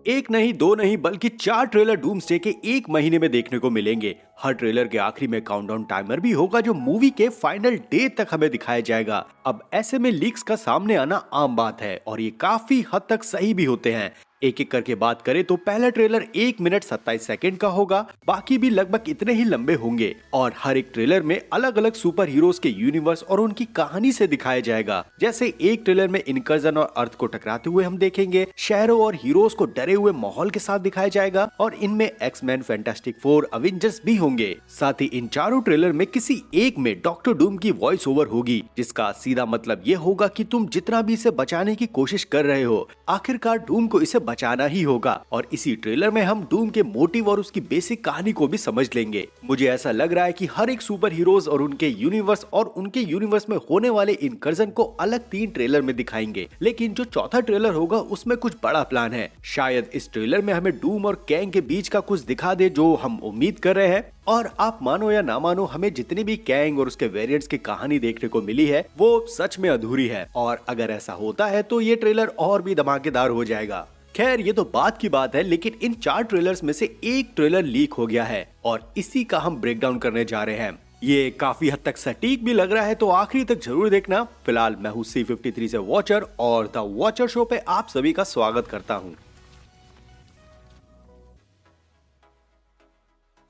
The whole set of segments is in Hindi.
एक नहीं, दो नहीं, बल्कि 4 ट्रेलर डूम्सडे के एक महीने में देखने को मिलेंगे। हर ट्रेलर के आखिरी में काउंटडाउन टाइमर भी होगा जो मूवी के फाइनल डे तक हमें दिखाया जाएगा। अब ऐसे में लीक्स का सामने आना आम बात है और ये काफी हद तक सही भी होते हैं। एक एक करके बात करें तो पहला ट्रेलर 1 मिनट 27 सेकंड का होगा, बाकी भी लगभग इतने ही लंबे होंगे और हर एक ट्रेलर में अलग अलग सुपर हीरोज के यूनिवर्स और उनकी कहानी से दिखाया जाएगा। जैसे एक ट्रेलर में इनकर्जन और अर्थ को टकराते हुए हम देखेंगे, शहरों और हीरोज को डरे हुए माहौल के साथ दिखाया जाएगा और इनमें एक्समैन, फैंटास्टिक फोर, अवेंजर्स भी होंगे। साथ ही इन चारों ट्रेलर में किसी एक में डॉक्टर डूम की वॉइस ओवर होगी, जिसका सीधा मतलब ये होगा कि तुम जितना भी इसे बचाने की कोशिश कर रहे हो, आखिरकार डूम को इसे बचाना ही होगा। और इसी ट्रेलर में हम डूम के मोटिव और उसकी बेसिक कहानी को भी समझ लेंगे। मुझे ऐसा लग रहा है कि हर एक सुपर हीरोज और उनके यूनिवर्स में होने वाले इनकर्जन को अलग 3 ट्रेलर में दिखाएंगे, लेकिन जो चौथा ट्रेलर होगा उसमें कुछ बड़ा प्लान है। शायद इस ट्रेलर में हमें डूम और कैंग के बीच का कुछ दिखा दे जो हम उम्मीद कर रहे हैं। और आप मानो या ना मानो, हमें जितनी भी कैंग और उसके वेरिएंट्स की कहानी देखने को मिली है वो सच में अधूरी है, और अगर ऐसा होता है तो ये ट्रेलर और भी धमाकेदार हो जाएगा। खैर, ये तो बात की बात है, लेकिन इन 4 ट्रेलर्स में से एक ट्रेलर लीक हो गया है और इसी का हम ब्रेकडाउन करने जा रहे हैं। ये काफी हद तक सटीक भी लग रहा है, तो आखिरी तक जरूर देखना। फिलहाल मैं हूँ C53 से वॉचर और द वॉचर शो पे आप सभी का स्वागत करता हूँ।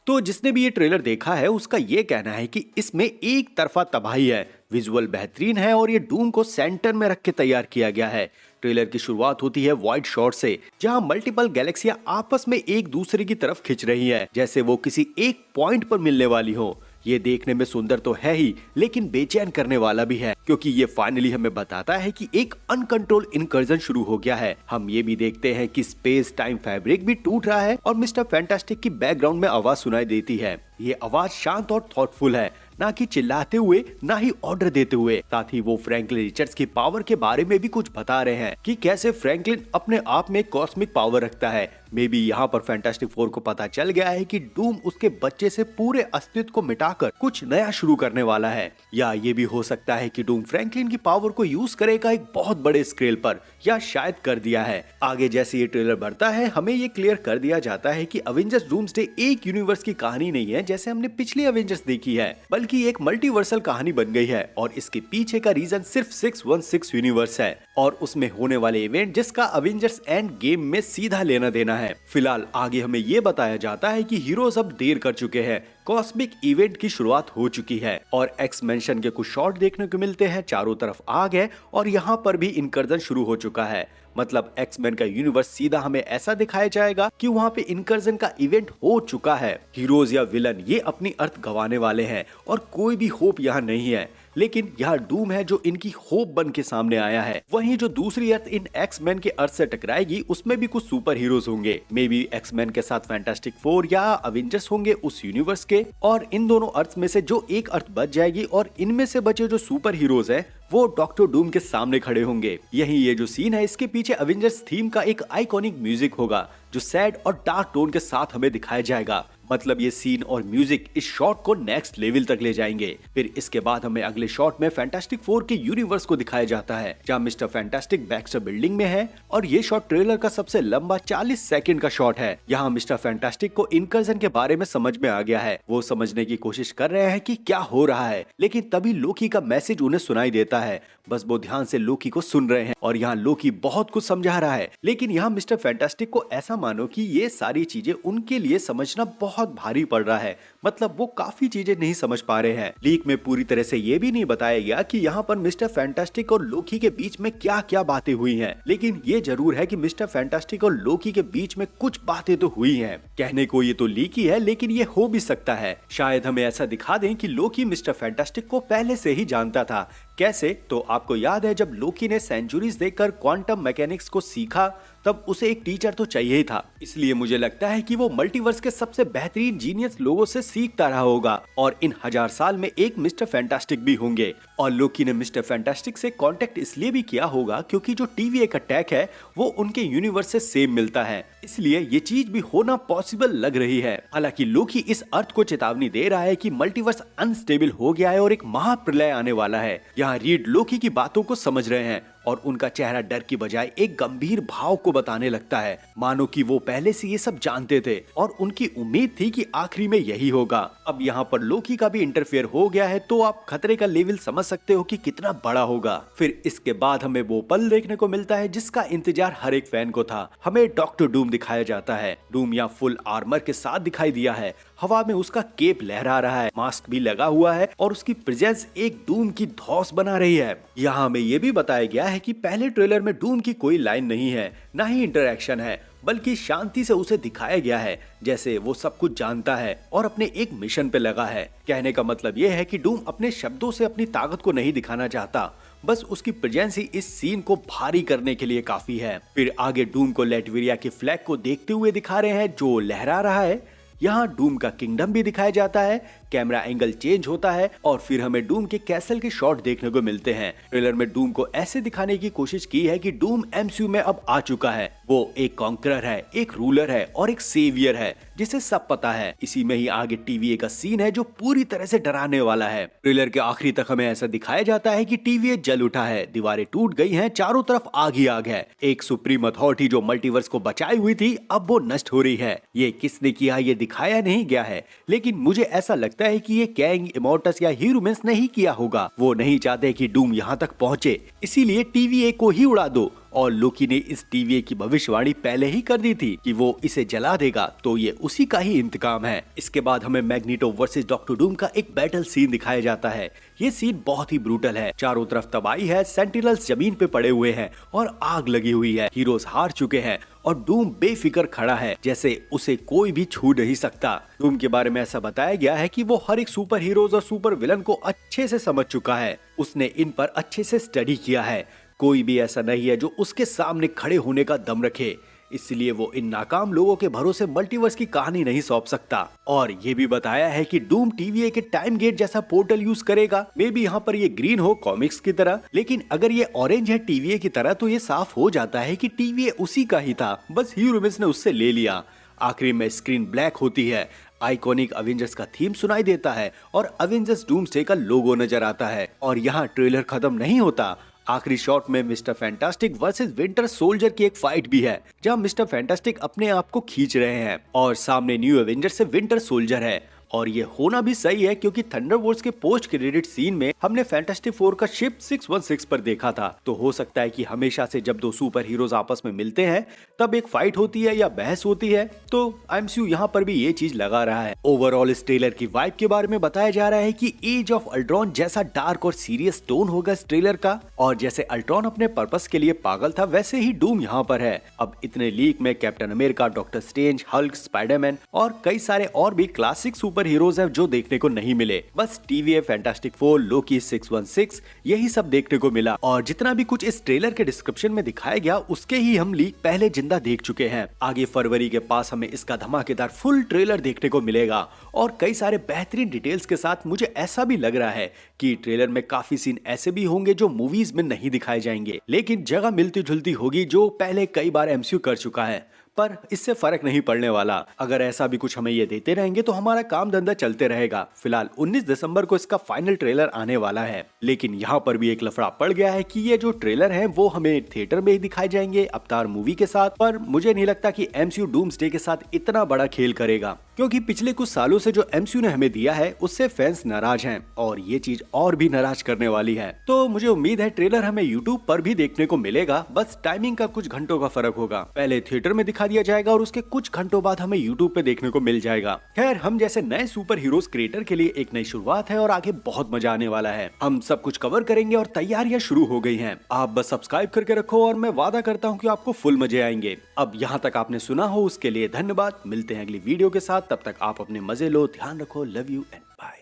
तो जिसने भी ये ट्रेलर देखा है उसका ये कहना है कि इसमें एक तरफा तबाही है, विजुअल बेहतरीन है और ये डूम को सेंटर में रख के तैयार किया गया है। ट्रेलर की शुरुआत होती है वाइड शॉट से, जहां मल्टीपल गैलेक्सियां आपस में एक दूसरे की तरफ खिंच रही है, जैसे वो किसी एक पॉइंट पर मिलने वाली हो। ये देखने में सुंदर तो है ही, लेकिन बेचैन करने वाला भी है, क्योंकि ये फाइनली हमें बताता है कि एक अनकंट्रोल इनकर्जन शुरू हो गया है। हम ये भी देखते हैं कि स्पेस टाइम फैब्रिक भी टूट रहा है और मिस्टर फैंटास्टिक की बैकग्राउंड में आवाज सुनाई देती है। ये आवाज शांत और थॉटफुल है, ना कि चिल्लाते हुए, ना ही ऑर्डर देते हुए। साथ ही वो फ्रैंकलिन रिचर्ड्स की पावर के बारे में भी कुछ बता रहे हैं कि कैसे फ्रैंकलिन अपने आप में कॉस्मिक पावर रखता है। मे बी यहाँ पर फैंटास्टिक फोर को पता चल गया है कि डूम उसके बच्चे से पूरे अस्तित्व को मिटाकर कुछ नया शुरू करने वाला है, या ये भी हो सकता है कि डूम फ्रैंकलिन की पावर को यूज करेगा एक बहुत बड़े स्केल पर, या शायद कर दिया है। आगे जैसे ये ट्रेलर बढ़ता है, हमें ये क्लियर कर दिया जाता है कि अवेंजर्स डूम्सडे एक यूनिवर्स की कहानी नहीं है जैसे हमने पिछली अवेंजर्स देखी है, बल्कि एक मल्टीवर्सल कहानी बन गई है। और इसके पीछे का रीजन सिर्फ 616 यूनिवर्स है और उसमें होने वाले इवेंट जिसका अवेंजर्स एंड गेम में सीधा लेना देना है। फिलहाल आगे हमें ये बताया जाता है कि हीरोज अब देर कर चुके हैं, कॉस्मिक इवेंट की शुरुआत हो चुकी है और एक्स मेंशन के कुछ शॉट देखने को मिलते हैं। चारों तरफ आग है और यहाँ पर भी इनकर्जन शुरू हो चुका है। मतलब एक्समैन का यूनिवर्स सीधा हमें ऐसा दिखाया जाएगा कि वहाँ पे इनकर्जन का इवेंट हो चुका है। हीरोज या विलन ये अपनी अर्थ गंवाने वाले हैं और कोई भी होप यहाँ नहीं है, लेकिन यह डूम है जो इनकी होप बन के सामने आया है। वहीं जो दूसरी अर्थ इन एक्समैन के अर्थ से टकराएगी उसमें भी कुछ सुपर हीरोज होंगे। मे बी एक्समैन के साथ फैंटास्टिक फोर या अवेंजर्स होंगे उस यूनिवर्स के, और इन दोनों अर्थ में से जो एक अर्थ बच जाएगी और इनमें से बचे जो सुपर हीरोज हैं वो डॉक्टर डूम के सामने खड़े होंगे। यही ये जो सीन है, इसके पीछे अवेंजर्स थीम का एक आइकॉनिक म्यूजिक होगा जो सैड और डार्क टोन के साथ हमें दिखाया जाएगा। मतलब ये सीन और म्यूजिक इस शॉट को नेक्स्ट लेवल तक ले जाएंगे। फिर इसके बाद हमें अगले शॉट में फैंटास्टिक फोर के यूनिवर्स को दिखाया जाता है, जहां मिस्टर फैंटास्टिक बैक्स्टर बिल्डिंग में है और ये शॉट ट्रेलर का सबसे लंबा 40 सेकंड का शॉट है। यहाँ मिस्टर फैंटास्टिक को इनकर्जन के बारे में समझ में आ गया है, वो समझने की कोशिश कर रहे हैं कि क्या हो रहा है, लेकिन तभी लोकी का मैसेज उन्हें सुनाई देता है। बस वो ध्यान से लोकी को सुन रहे हैं और यहाँ लोकी बहुत कुछ समझा रहा है, लेकिन यहाँ मिस्टर फैंटास्टिक को ऐसा मानो कि ये सारी चीजें उनके लिए समझना बहुत भारी पड़ रहा है। मतलब वो काफी चीजें नहीं समझ पा रहे हैं। लीक में पूरी तरह से ये भी नहीं बताया गया कि यहाँ पर मिस्टर फैंटास्टिक और लोकी के बीच में क्या क्या बातें हुई हैं, लेकिन ये जरूर है कि मिस्टर फैंटास्टिक और लोकी के बीच में कुछ बातें तो हुई हैं। कहने को ये तो लीक ही है, लेकिन ये हो भी सकता है। शायद हमें ऐसा दिखा दें कि लोकी मिस्टर फैंटास्टिक को पहले से ही जानता था। कैसे? तो आपको याद है जब लोकी ने सेंचुरीज देखकर क्वांटम मैकेनिक्स को सीखा, तब उसे एक टीचर तो चाहिए ही था। इसलिए मुझे लगता है कि वो मल्टीवर्स के सबसे बेहतरीन जीनियस लोगों से सीखता रहा होगा और इन 1000 साल में एक मिस्टर फैंटास्टिक भी होंगे। और लोकी ने मिस्टर फैंटास्टिक से कांटेक्ट इसलिए भी किया होगा क्योंकि जो TVA अटैक है वो उनके यूनिवर्स से सेम मिलता है, इसलिए ये चीज भी होना पॉसिबल लग रही है। हालांकि लोकी इस अर्थ को चेतावनी दे रहा है कि मल्टीवर्स अनस्टेबल हो गया है और एक महाप्रलय आने वाला है। यहाँ रीड लोकी की बातों को समझ रहे हैं और उनका चेहरा डर की बजाय एक गंभीर भाव को बताने लगता है, मानो कि वो पहले से ये सब जानते थे और उनकी उम्मीद थी कि आखिरी में यही होगा। अब यहाँ पर लोकी का भी इंटरफेयर हो गया है, तो आप खतरे का लेवल समझ सकते हो कि कितना बड़ा होगा। फिर इसके बाद हमें वो पल देखने को मिलता है जिसका इंतजार हर एक फैन को था। हमें डॉक्टर डूम दिखाया जाता है। डूम यहाँ फुल आर्मर के साथ दिखाई दिया है। हवा में उसका केप लहरा रहा है, मास्क भी लगा हुआ है और उसकी प्रेजेंस एक डूम की धौंस बना रही है। यहाँ हमें ये भी बताया गया है कि पहले ट्रेलर में डूम की कोई लाइन नहीं है, ना ही इंटरैक्शन है, बल्कि शांति से उसे दिखाया गया है जैसे वो सब कुछ जानता है और अपने एक मिशन पे लगा है। कहने का मतलब ये है कि डूम अपने शब्दों से अपनी ताकत को नहीं दिखाना चाहता, बस उसकी प्रेजेंस ही इस सीन को भारी करने के लिए काफी है। फिर आगे डूम को लैटविरिया के फ्लैग को देखते हुए दिखा रहे हैं जो लहरा रहा है। यहाँ डूम का किंगडम भी दिखाया जाता है, कैमरा एंगल चेंज होता है और फिर हमें डूम के कैसल के शॉट देखने को मिलते हैं। ट्रेलर में डूम को ऐसे दिखाने की कोशिश की है कि डूम एमसीयू में अब आ चुका है। वो एक कॉन्करर है, एक रूलर है और एक सेवियर है जिसे सब पता है। इसी में ही आगे टीवीए का सीन है जो पूरी तरह से डराने वाला है। ट्रेलर के आखिरी तक हमें ऐसा दिखाया जाता है कि टीवीए जल उठा है, दीवारें टूट गई हैं, चारों तरफ आग ही आग है। एक सुप्रीम अथॉरिटी जो मल्टीवर्स को बचाई हुई थी अब वो नष्ट हो रही है। ये किसने किया ये दिखाया नहीं गया है, लेकिन मुझे ऐसा लगता है कि ये कैंग, इमोर्टस या ह्यूमंस ने ही किया होगा। वो नहीं चाहते कि डूम यहाँ तक पहुंचे, इसीलिए टीवीए को ही उड़ा दो। और लोकी ने इस टीवीए की भविष्यवाणी पहले ही कर दी थी कि वो इसे जला देगा, तो ये उसी का ही इंतकाम है। इसके बाद हमें मैग्नीटो वर्सेस डॉक्टर डूम का एक बैटल सीन दिखाया जाता है। ये सीन बहुत ही ब्रूटल है। चारों तरफ तबाही है, सेंटिनल्स जमीन पे पड़े हुए हैं और आग लगी हुई है। हीरोज हार चुके हैं और डूम बेफिक्र खड़ा है जैसे उसे कोई भी छू नहीं सकता। डूम के बारे में ऐसा बताया गया है कि वो हर एक सुपर हीरोज और सुपर विलन को अच्छे से समझ चुका है। उसने इन पर अच्छे से स्टडी किया है। कोई भी ऐसा नहीं है जो उसके सामने खड़े होने का दम रखे, इसलिए वो इन नाकाम लोगों के भरोसे मल्टीवर्स की कहानी नहीं सौंप सकता। और ये भी बताया है कि डूम टीवीए के टाइम गेट जैसा पोर्टल यूज करेगा। मे बी यहाँ पर ये ग्रीन हो कॉमिक्स की तरह, लेकिन अगर ये ऑरेंज है टीवीए की तरह तो ये साफ हो जाता है कि टीवीए उसी का ही था, बस ह्यूमंस ने उससे ले लिया। आखिरी में स्क्रीन ब्लैक होती है, आइकॉनिक अवेंजर्स का थीम सुनाई देता है और अवेंजर्स डूम्सडे का लोगो नजर आता है। और यहाँ ट्रेलर खत्म नहीं होता। आखिरी शॉट में mister fantastic versus winter soldier की एक फाइट भी है, जहां मिस्टर फैंटास्टिक अपने आप को खींच रहे हैं और सामने न्यू एवेंजर से विंटर सोल्जर है। और ये होना भी सही है क्योंकि थंडरबोल्ट्स के पोस्ट क्रेडिट सीन में हमने फैंटास्टिक फोर का शिप 616 पर देखा था। तो हो सकता है कि हमेशा से जब दो सुपर हीरोज आपस में मिलते हैं तब एक फाइट होती है या बहस होती है, तो एमसीयू यहाँ पर भी ये चीज लगा रहा है। ओवरऑल इस ट्रेलर की वाइब के बारे में बताया जा रहा है कि एज ऑफ अल्ट्रॉन जैसा डार्क और सीरियस टोन होगा इस ट्रेलर का, और जैसे अल्ट्रॉन अपने पर्पस के लिए पागल था वैसे ही डूम यहाँ पर है। अब इतने लीक में captain America, doctor strange, Hulk, Spiderman और कई सारे और भी क्लासिक सुपर हीरोज हैं जो देखने को नहीं मिले। बस टीवीए, फैंटास्टिक फोर, लोकी, 616 यही सब देखने को मिला। और जितना भी कुछ इस ट्रेलर के डिस्क्रिप्शन में दिखाया गया उसके ही हम लीक पहले जिंदा देख चुके हैं। आगे फरवरी के पास हमें इसका धमाकेदार फुल ट्रेलर देखने को मिलेगा और कई सारे बेहतरीन डिटेल्स के साथ। मुझे ऐसा भी लग रहा है कि ट्रेलर में काफी सीन ऐसे भी होंगे जो मूवीज में नहीं दिखाए जाएंगे, लेकिन जगह मिलती जुलती होगी जो पहले कई बार एमसीयू कर चुका है। पर इससे फर्क नहीं पड़ने वाला। अगर ऐसा भी कुछ हमें ये देते रहेंगे तो हमारा काम धंधा चलते रहेगा। फिलहाल 19 दिसंबर को इसका फाइनल ट्रेलर आने वाला है, लेकिन यहाँ पर भी एक लफड़ा पड़ गया है कि ये जो ट्रेलर है वो हमें थिएटर में ही दिखाए जाएंगे अवतार मूवी के साथ। पर मुझे नहीं लगता कि एमसीयू डूम्सडे के साथ इतना बड़ा खेल करेगा, क्योंकि पिछले कुछ सालों से जो एमसीयू ने हमें दिया है उससे फैंस नाराज हैं और ये चीज और भी नाराज करने वाली है। तो मुझे उम्मीद है ट्रेलर हमें यूट्यूब पर भी देखने को मिलेगा, बस टाइमिंग का कुछ घंटों का फर्क होगा। पहले थिएटर में दिखा दिया जाएगा और उसके कुछ घंटों बाद हमें यूट्यूब पे देखने को मिल जाएगा। खैर, हम जैसे नए सुपर हीरोज क्रिएटर के लिए एक नई शुरुआत है और आगे बहुत मजा आने वाला है। हम सब कुछ कवर करेंगे और तैयारियां शुरू हो गई हैं। आप बस सब्सक्राइब करके रखो और मैं वादा करता हूं कि आपको फुल मजे आएंगे। अब यहाँ तक आपने सुना हो उसके लिए धन्यवाद। मिलते हैं अगली वीडियो के साथ, तब तक आप अपने मजे लो, ध्यान रखो, लव यू एंड बाय।